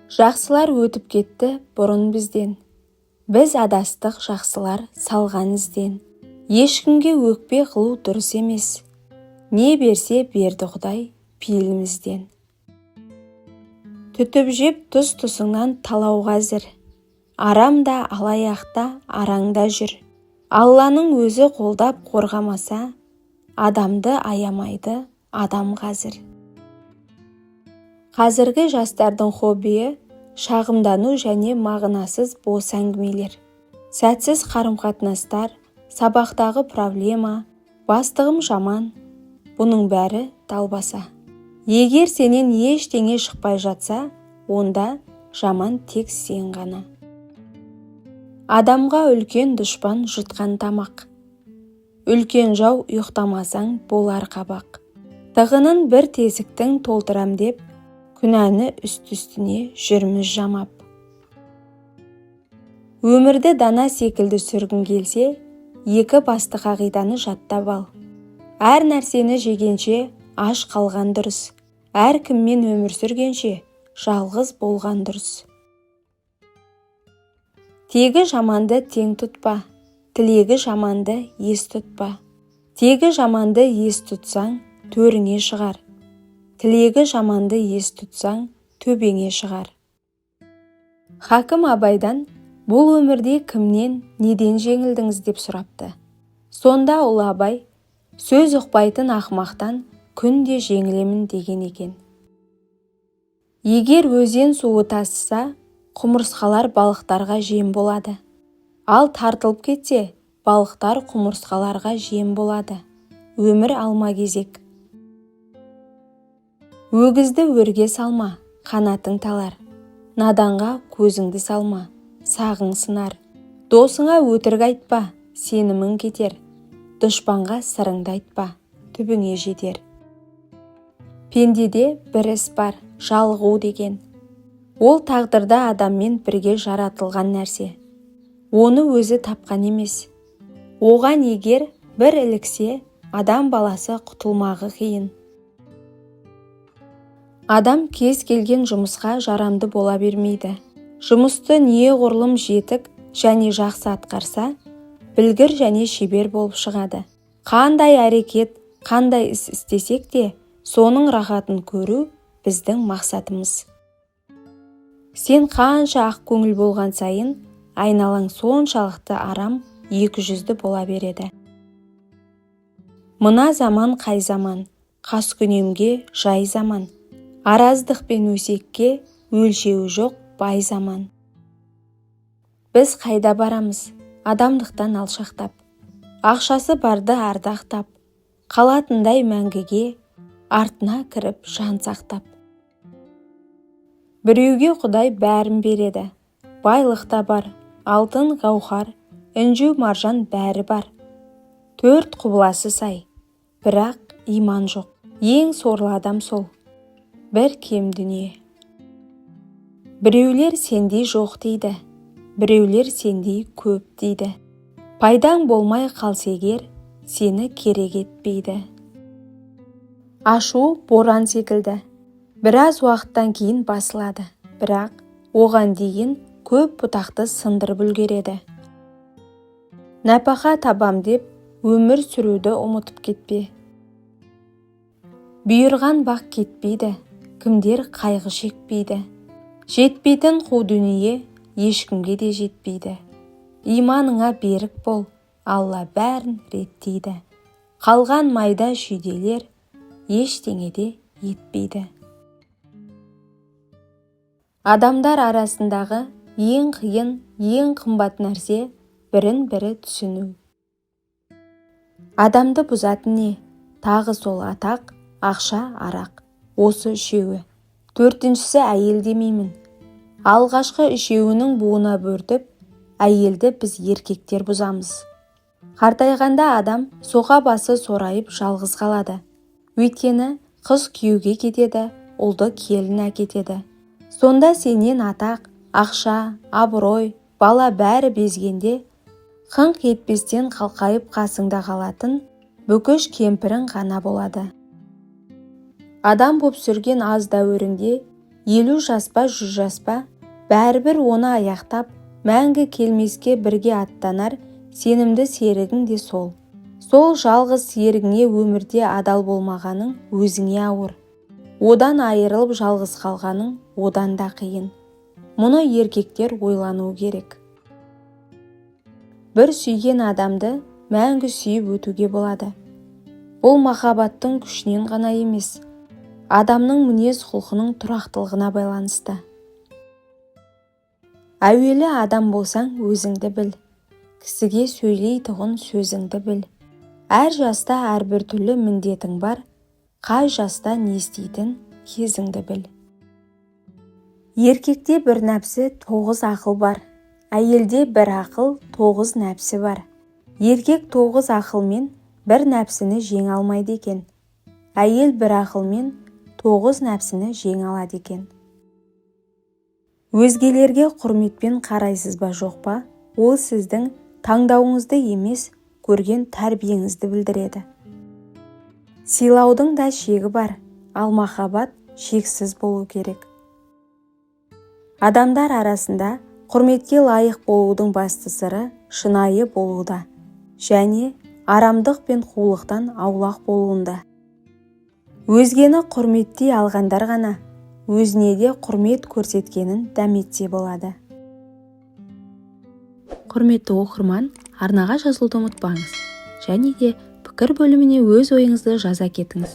Жақсылар өтіп кетті бұрын бізден. Біз адастық жақсылар салған ізден. Ешкімге өкпе қылу дұрыс емес. Не берсе берді Құдай пейілімізден. Түтіп жеп тұс-тұсыңнан талау қазір. Арамда алаяқта араңда жүр. Алланың өзі қолдап қорғамаса, адамды аямайды адам қазір. Қазіргі жастардың хоббиі шағымдану және мағынасыз бос әңгімелер. Сәтсіз қарым-қатынастар, сабақтағы проблема, бастығым жаман. Бұның бәрі далбаса. Егер сенен ештеңе шықпай жатса, онда жаман тек сен ғана. Адамға үлкен дұшпан жұтқан тамақ. Үлкен жау ұйықтамасаң болар қабақ. Тығынын бір тесіктің толтырам деп, күнәні үст-үстіне жүрміз жамап. Өмірді дана секілді сүргін келсе, екі басты қағиданы жаттап ал. Әр нәрсені жегенше аш қалған дұрыс. Әр кіммен өмір сүргенше жалғыз болған дұрыс. Тегі жаманды тең тұтпа, тілегі жаманды ес тұтпа. Тегі жаманды ес тұтсаң, төріңе шығар. Тілегі жаманды ес тұтсаң, төбеңе шығар. Хакім Абайдан бұл өмірде кімнен, неден жеңілдіңіз деп сұрапты. Сонда ұлы Абай, сөз ұқпайтын ақымақтан күнде жеңілемін деген екен. Егер өзен суы тасыса, құмырсқалар балықтарға жем болады. Ал тартылып кетсе, балықтар құмырсқаларға жем болады. Өмір алма кезек. Өгізді өрге салма, қанатың талар. Наданға көзіңді салма, сағың сынар. Досыңа өтірік айтпа, сенімің кетер. Дұшпанға сырыңды айтпа, түбіңе жетер. Пендеде бір іс бар, жалығу деген. Ол тағдырда адаммен бірге жаратылған нәрсе. Оны өзі тапқан емес. Оған егер бір іліксе, адам баласы құтылмағы қиын. Адам кез келген жұмысқа жарамды бола бермейді. Жұмысты неғұрлым жетік және жақсы атқарса, білгір және шебер болып шығады. Қандай әрекет, қандай іс істесек те, соның рахатын көру біздің мақсатымыз. Сен қанша ақ көңіл болған сайын, айналаң соншалықты арам, екі жүзді бола береді. Мына заман қай заман, қаскүнемге жай заман. Араздық пен өсекке өлшеуі жоқ бай заман. Біз қайда барамыз, адамдықтан алшақтап. Ақшасы барды ардақтап, қалатындай мәңгіге артына кіріп жан сақтап. Біреуге Құдай бәрін береді. Байлық та бар, алтын гауһар, інжу маржан бәрі бар. Төрт құбыласы сай, бірақ иман жоқ. Ең сорлы адам сол, бір кем дүние. Біреулер сендей жоқ дейді, біреулер сендей көп дейді. Пайдаң болмай қалса егер, сені керек етпейді. Ашу боран секілді. Біраз уақыттан кейін басылады, бірақ оған дейін көп бұтақты сындырып үлгереді. Нәпақа табам деп өмір сүруді ұмытып кетпе. Бұйырған бақ кетпейді, кімдер қайғы шекпейді. Жетпейтін қу дүние ешкімге де жетпейді. Иманыңа берік бол, Алла бәрін реттейді. Қалған майда шүйделер ештеңеде етпейді. Адамдар арасындағы ең қиын, ең қымбат нәрсе бірін-бірі түсіну. Адамды бұзатын не? Тағы сол атақ, ақша, арақ. Осы үшеуі. Төртіншісі әйел демеймін. Алғашқы үшеуінің буына бөртіп, әйелді біз еркектер бұзамыз. Қартайғанда адам соқа басы сорайып жалғыз қалады. Өйткені қыз күйеуге кетеді, ұлды келін әкетеді. Сонда сенен атақ, ақша, абырой, бала бәрі безгенде, қыңқ етпестен қалқайып қасыңда қалатын бүкіш кемпірің ғана болады. Адам боп сүрген аз дәуіріңде 50 жас па 100 жас па, бәрібір оны аяқтап, мәңгі келмеске бірге аттанар сенімді серігің де сол. Сол жалғыз серігіңе өмірде адал болмағаның өзіңе ауыр. Одан айырылып жалғыз қалғаның одан да қиын. Мұны еркектер ойлану керек. Бір сүйген адамды мәңгі сүйіп өтуге болады. Бұл махаббаттың күшінен ғана емес, адамның мінез құлқының тұрақтылығына байланысты. Әуелі адам болсаң өзіңді біл. Кісіге сөйлейтұғын сөзіңді біл. Әр жаста әрбір түрлі міндетің бар. Қай жаста не істейтін кезіңді біл. Еркекте бір нәпсі 9 ақыл бар. Әйелде бір ақыл 9 нәпсі бар. Еркек 9 ақылмен бір нәпсіні жеңе алмайды екен. Әйел бір ақылмен 9 нәпсіні жеңе алады екен. Өзгелерге құрметпен қарайсыз ба жоқ па? Ол сіздің таңдауыңызды емес, көрген тәрбиеңізді білдіреді. Сыйлаудың да шегі бар, ал махаббат шексіз болу керек. Адамдар арасында құрметке лайық болудың басты сыры шынайы болуда және арамдық пен қулықтан аулақ болуында. Өзгені құрметтей алғандар ғана өзіне де құрмет көрсеткенін дәметсе болады. Құрметті оқырман, арнаға жазылуды ұмытпаңыз. Және де пікір бөліміне өз ойыңызды жаза кетіңіз.